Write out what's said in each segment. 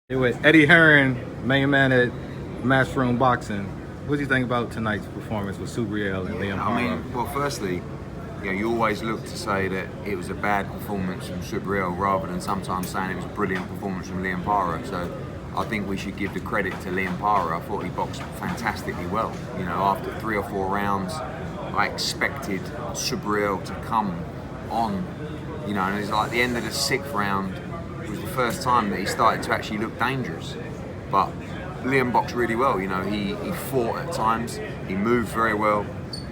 It was Eddie Hearn, main man at Matchroom Boxing. What do you think about tonight's performance with Subriel and Liam Paro? I mean, well, firstly, you always look to say that it was a bad performance from Subriel rather than sometimes saying it was a brilliant performance from Liam Paro. So I think we should give the credit to Liam Paro. I thought he boxed fantastically well. You know, after 3 or 4 rounds, I expected Subriel to come on. You know, and it's like the end of the 6th round was the first time that he started to actually look dangerous. But Liam boxed really well. You know, he fought at times. He moved very well.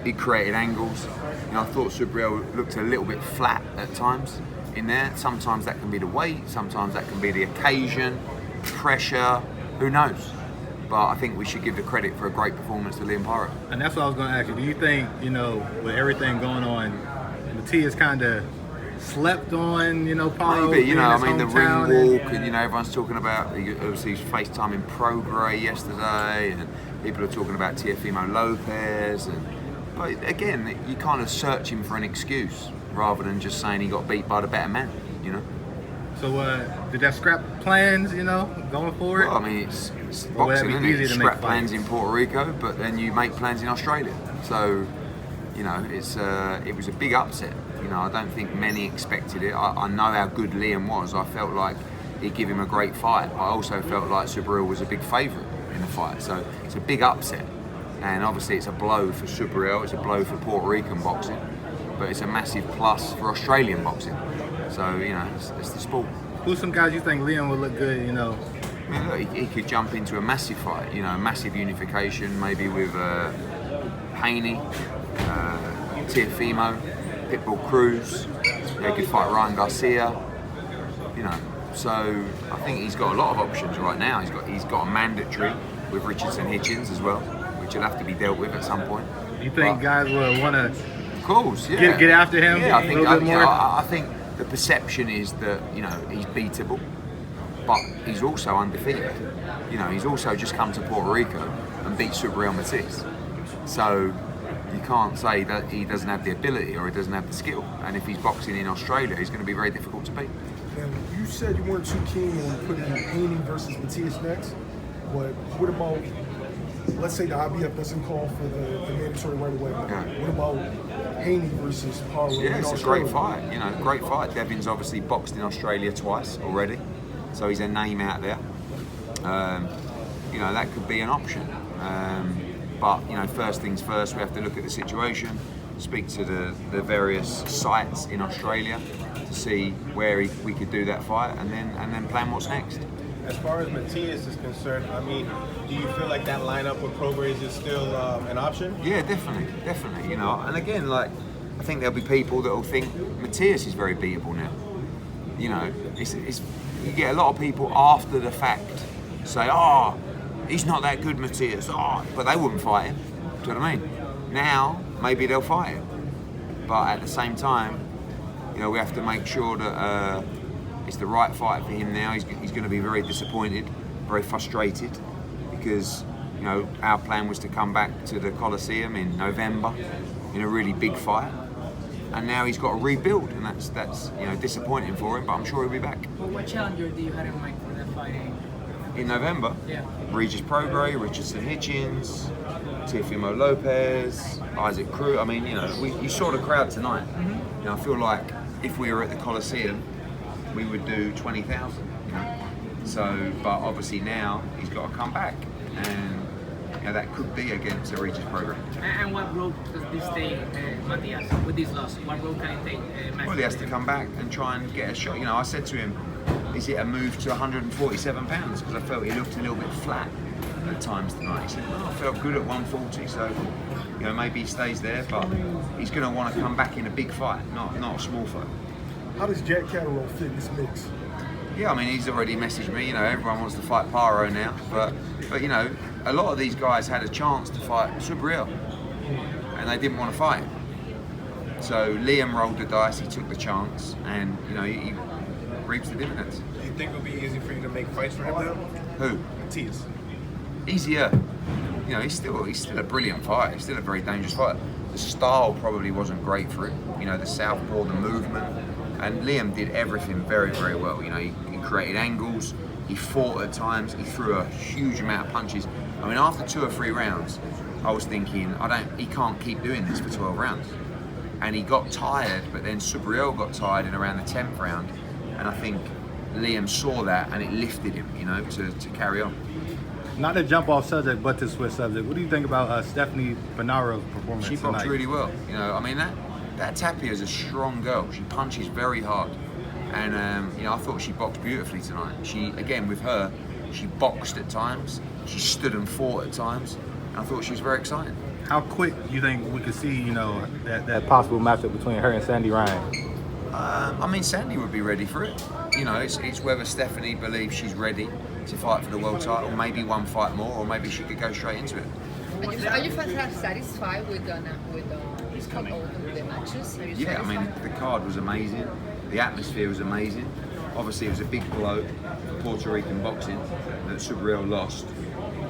He created angles. You know, I thought Subriel looked a little bit flat at times in there. Sometimes that can be the weight. Sometimes that can be the occasion, pressure. Who knows? But I think we should give the credit for a great performance to Liam Paro. And that's what I was going to ask you. Do you think, you know, with everything going on, Matias kind of slept on, you know, Paro? Maybe, you know, I mean, the ring walk, and you know, everyone's talking about, obviously, he's FaceTiming Prograis yesterday, and people are talking about Teofimo Lopez, but again, you're kind of searching for an excuse rather than just saying he got beat by the better man, you know? So, did that scrap plans, you know, going forward? Well, I mean, it's boxing, isn't it? You scrap plans in Puerto Rico, but then you make plans in Australia. So, you know, it was a big upset. You know, I don't think many expected it. I know how good Liam was. I felt like he'd give him a great fight. I also felt like Subriel was a big favourite in the fight. So it's a big upset. And obviously it's a blow for Subriel, it's a blow for Puerto Rican boxing, but it's a massive plus for Australian boxing. So, you know, it's the sport. Who's some guys you think Liam would look good, you know? I mean, look, he could jump into a massive fight, you know, a massive unification, maybe with Haney, Teofimo, Pitbull Cruz. Yeah, he could fight Ryan Garcia. You know, so I think he's got a lot of options right now. He's got a mandatory with Richardson Hitchens as well, which will have to be dealt with at some point. You think guys will want to, of course, yeah, get after him? Yeah, a little bit more? I think the perception is that, you know, he's beatable, but he's also undefeated. You know, he's also just come to Puerto Rico and beat Subriel Matias. So you can't say that he doesn't have the ability or he doesn't have the skill. And if he's boxing in Australia, he's going to be very difficult to beat. Now, you said you weren't too keen on putting Haney versus Matias next, but what about, let's say the IBF doesn't call for the mandatory right away. Yeah. What about Haney versus Paro? Yeah, it's a great fight. You know, great fight. Devin's obviously boxed in Australia twice already, so he's a name out there. You know, that could be an option. But, you know, first things first, we have to look at the situation, speak to the various sites in Australia to see where we could do that fight, and then plan what's next. As far as Matias is concerned, I mean, do you feel like that lineup with Prograis is still an option? Yeah, definitely. You know, and again, like, I think there'll be people that will think Matias is very beatable now. You know, you get a lot of people after the fact say, "Oh, he's not that good, Matias." Oh, but they wouldn't fight him. Do you know what I mean? Now, maybe they'll fight him, but at the same time, you know, we have to make sure that it's the right fight for him now. He's going to be very disappointed, very frustrated, because, you know, our plan was to come back to the Coliseum in November in a really big fight, and now he's got to rebuild, and that's you know, disappointing for him. But I'm sure he'll be back. Well, what challenger do you have in mind for that fighting? In November, Yeah. Regis Prograis, Richardson Hitchens, Teofimo Lopez, Isaac Cruz. I mean, you know, you saw the crowd tonight. Mm-hmm. You know, I feel like if we were at the Coliseum, we would do 20,000. You know, so but obviously now he's got to come back, and you know, that could be against a Regis Prograis. And what road does this take, Matias, with this loss? What road can it take? Well, he has to come back and try and get a shot. You know, I said to him, is it a move to 147 pounds? Because I felt he looked a little bit flat at times tonight. He said, well, I felt good at 140, so, you know, maybe he stays there, but he's going to want to come back in a big fight, not a small fight. How does Jack Catterall fit in this mix? Yeah, I mean, he's already messaged me. You know, everyone wants to fight Paro now, but you know, a lot of these guys had a chance to fight Subriel, and they didn't want to fight him. So Liam rolled the dice. He took the chance, and you know, he reaps the dividends. Do you think it'll be easy for you to make fights for him now? Who? Matias. Easier. You know, he's still a brilliant fighter. He's still a very dangerous fighter. The style probably wasn't great for him. You know, the southpaw, the movement. And Liam did everything very, very well. You know, he created angles, He fought at times. He threw a huge amount of punches. I mean, after 2 or 3 rounds, I was thinking, he can't keep doing this for 12 rounds. And he got tired, but then Subriel got tired in around the 10th round, and I think Liam saw that and it lifted him, you know, to carry on. Not to jump off subject, but to switch subject. What do you think about Stephanie Pineiro's performance She boxed tonight? really well. You know, I mean, that Tapia is a strong girl. She punches very hard. And, you know, I thought she boxed beautifully tonight. She, again, with her, she boxed at times. She stood and fought at times. And I thought she was very exciting. How quick do you think we could see, you know, that possible matchup between her and Sandy Ryan? I mean, Sandy would be ready for it. You know, it's whether Stephanie believes she's ready to fight for the world title. Maybe one fight more, or maybe she could go straight into it. Are you satisfied with all the matches? Are you Yeah, I satisfied? mean, the card was amazing. The atmosphere was amazing. Obviously, it was a big blow for Puerto Rican boxing that Subriel lost.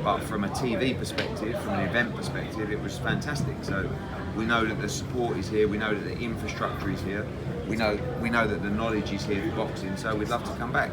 But from a TV perspective, from an event perspective, it was fantastic. So we know that the support is here. We know that the infrastructure is here. We know that the knowledge is here for boxing. So we'd love to come back.